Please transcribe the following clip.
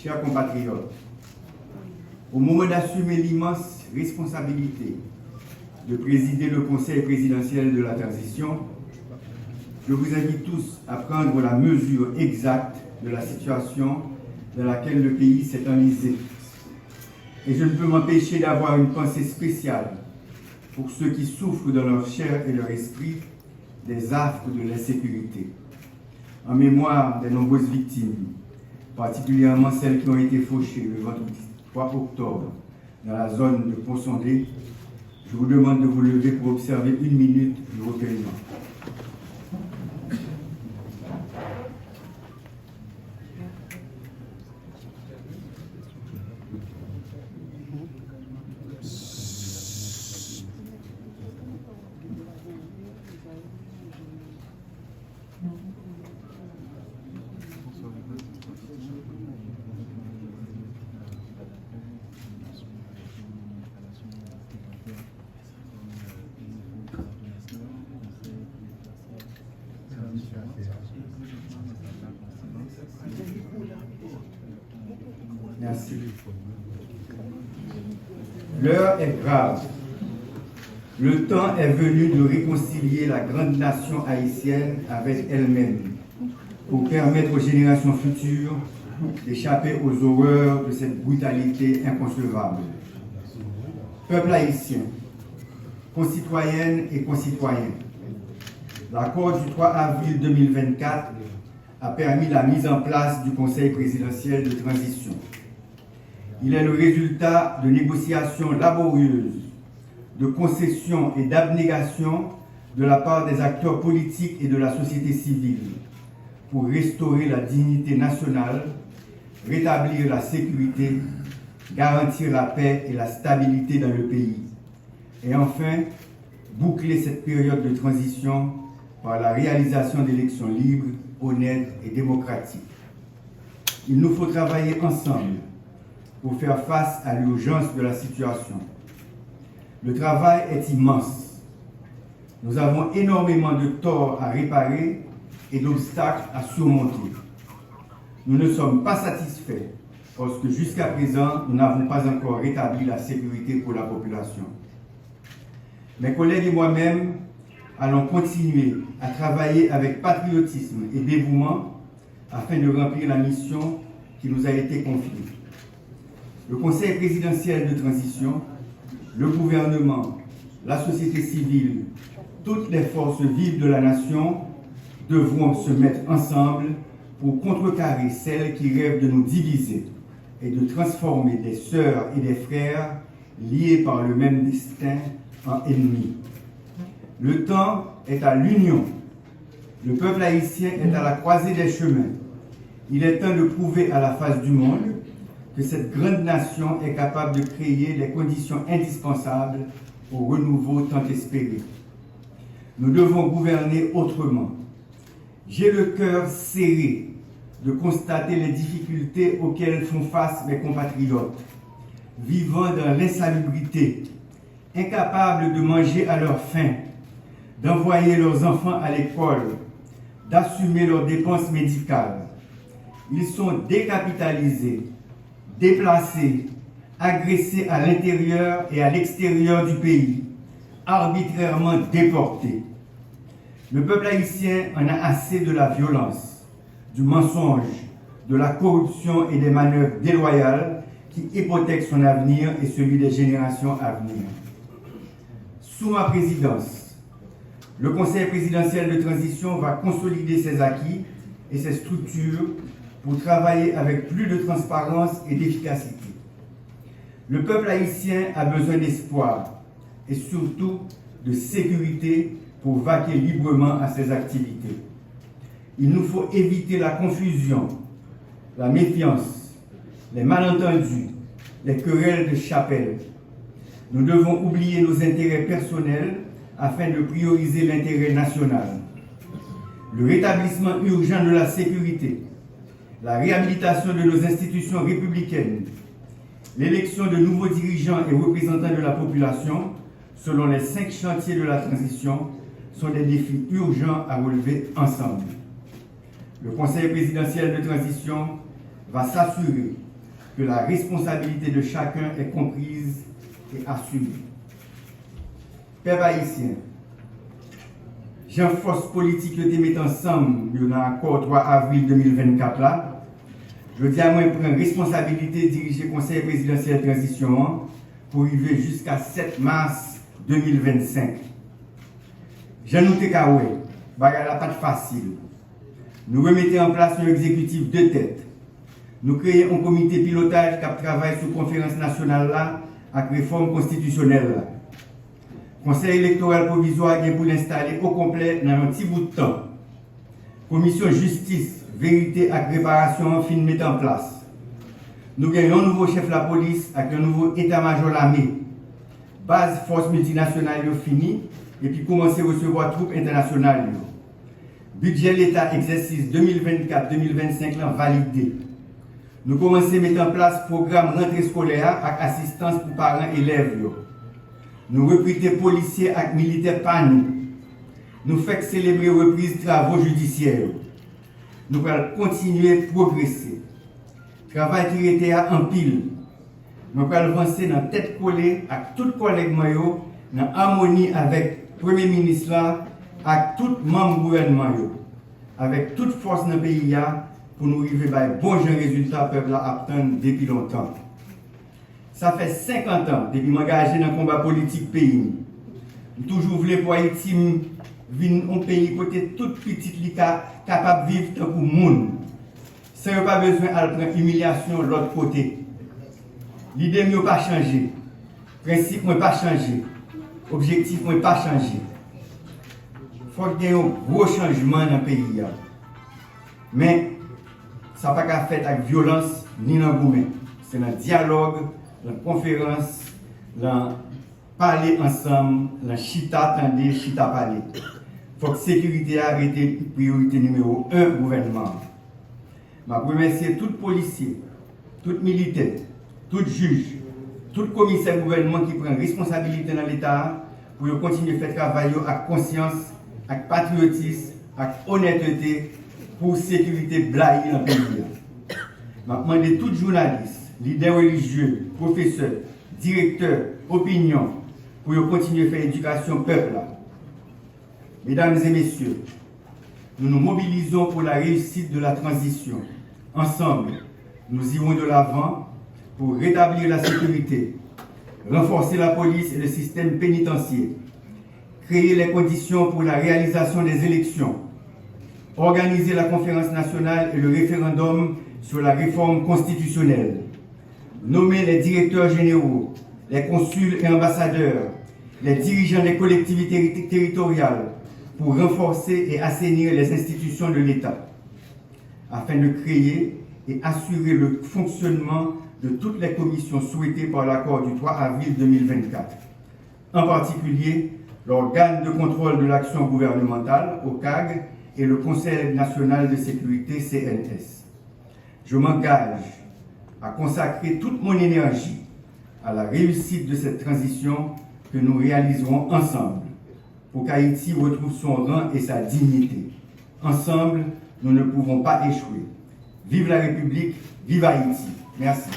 chers compatriotes, au moment d'assumer l'immense responsabilité de présider le Conseil présidentiel de la transition, je vous invite tous à prendre la mesure exacte de la situation dans laquelle le pays s'est enlisé. Et je ne peux m'empêcher d'avoir une pensée spéciale pour ceux qui souffrent dans leur chair et leur esprit des affres de l'insécurité. En mémoire des nombreuses victimes, particulièrement celles qui ont été fauchées le vendredi 3 octobre dans la zone de Pont-Sondé, je vous demande de vous lever pour observer 1 minute du recueillement. Merci. L'heure est grave. Le temps est venu de réconcilier la grande nation haïtienne avec elle-même pour permettre aux générations futures d'échapper aux horreurs de cette brutalité inconcevable. Peuple haïtien, concitoyennes et concitoyens, l'accord du 3 avril 2024 a permis la mise en place du Conseil présidentiel de transition. Il est le résultat de négociations laborieuses, de concessions et d'abnégations de la part des acteurs politiques et de la société civile pour restaurer la dignité nationale, rétablir la sécurité, garantir la paix et la stabilité dans le pays, et enfin boucler cette période de transition par la réalisation d'élections libres, honnêtes et démocratiques. Il nous faut travailler ensemble pour faire face à l'urgence de la situation. Le travail est immense. Nous avons énormément de torts à réparer et d'obstacles à surmonter. Nous ne sommes pas satisfaits parce que jusqu'à présent, nous n'avons pas encore rétabli la sécurité pour la population. Mes collègues et moi-même allons continuer à travailler avec patriotisme et dévouement afin de remplir la mission qui nous a été confiée. Le Conseil présidentiel de transition, le gouvernement, la société civile, toutes les forces vives de la nation devront se mettre ensemble pour contrecarrer celles qui rêvent de nous diviser et de transformer des sœurs et des frères liés par le même destin en ennemis. Le temps est à l'union. Le peuple haïtien est à la croisée des chemins. Il est temps de prouver à la face du monde que cette grande nation est capable de créer les conditions indispensables au renouveau tant espéré. Nous devons gouverner autrement. J'ai le cœur serré de constater les difficultés auxquelles font face mes compatriotes, vivant dans l'insalubrité, incapables de manger à leur faim, d'envoyer leurs enfants à l'école, d'assumer leurs dépenses médicales. Ils sont décapitalisés, déplacés, agressés à l'intérieur et à l'extérieur du pays, arbitrairement déportés. Le peuple haïtien en a assez de la violence, du mensonge, de la corruption et des manœuvres déloyales qui hypothèquent son avenir et celui des générations à venir. Sous ma présidence, le Conseil présidentiel de transition va consolider ses acquis et ses structures pour travailler avec plus de transparence et d'efficacité. Le peuple haïtien a besoin d'espoir et surtout de sécurité pour vaquer librement à ses activités. Il nous faut éviter la confusion, la méfiance, les malentendus, les querelles de chapelle. Nous devons oublier nos intérêts personnels afin de prioriser l'intérêt national. Le rétablissement urgent de la sécurité, la réhabilitation de nos institutions républicaines, l'élection de nouveaux dirigeants et représentants de la population, selon les 5 chantiers de la transition, sont des défis urgents à relever ensemble. Le Conseil présidentiel de transition va s'assurer que la responsabilité de chacun est comprise et assumée. Peuple haïtien, Jean force politique que te met ensemble dans l'accord 3 avril 2024 là, je dis à moi prendre responsabilité de diriger le Conseil présidentiel de transition pour arriver jusqu'à 7 mars 2025. Jean nous Tekawé, bagarre la pas facile. Nous remettons en place un exécutif de tête. Nous créons un comité pilotage qui travaille sur la conférence nationale là, avec réforme constitutionnelle là. Conseil électoral provisoire est pour l'installer au complet dans un petit bout de temps. Commission justice, vérité et réparation fin mettre en place. Nous avons un nouveau chef de la police avec un nouveau état-major de l'armée. Base force multinationale fini et puis commencer à recevoir troupes internationales. Budget l'État exercice 2024-2025 validé. Nous commençons à mettre en place programme rentrée scolaire avec assistance pour parents et élèves. Nous recrutons policiers et militaires par nous. Nous faisons célébrer reprise de travaux judiciaires. Nous allons continuer à progresser. Travail qui était en pile. Nous allons avancer dans tête collée avec tous les collègues maillots, dans harmonie avec le Premier ministre, avec tous les membres du gouvernement, avec toute force dans le pays pour nous arriver à bon résultat peuple a attendre depuis longtemps. Ça fait 50 ans depuis que je m'engage dans le combat politique pays. Je toujours voulu pour Haïti venir un pays côté tout petit capable de vivre tant que le monde. Sans pas besoin de prendre humiliation de l'autre côté. L'idée n'a pas changé. Le principe n'a pas changé. L'objectif n'a pas changé. Il faut qu'il y ait un gros changement dans le pays. Mais ça n'a pas qu'à faire avec violence ni dans le gourmet. C'est dans le dialogue, dans la conférence, dans parler ensemble, dans chita tendez, chita parler. Il faut que la sécurité arrête priorité numéro 1 gouvernement. Je remercie tout policier, tout militaire, tout juge, tout commissaire gouvernement qui prend responsabilité dans l'État pour continuer à faire travail avec conscience, avec patriotisme, avec honnêteté pour la sécurité blaye dans le pays. Je demande tous les journalistes, leaders religieux, professeurs, directeurs, opinions, pour continuer à faire éducation peuple. Mesdames et messieurs, nous nous mobilisons pour la réussite de la transition. Ensemble, nous irons de l'avant pour rétablir la sécurité, renforcer la police et le système pénitentiaire, créer les conditions pour la réalisation des élections, organiser la conférence nationale et le référendum sur la réforme constitutionnelle, nommer les directeurs généraux, les consuls et ambassadeurs, les dirigeants des collectivités territoriales pour renforcer et assainir les institutions de l'État, afin de créer et assurer le fonctionnement de toutes les commissions souhaitées par l'accord du 3 avril 2024, en particulier l'organe de contrôle de l'action gouvernementale, OCAG, et le Conseil national de sécurité, CNS. Je m'engage à consacrer toute mon énergie à la réussite de cette transition que nous réaliserons ensemble pour qu'Haïti retrouve son rang et sa dignité. Ensemble, nous ne pouvons pas échouer. Vive la République, vive Haïti. Merci.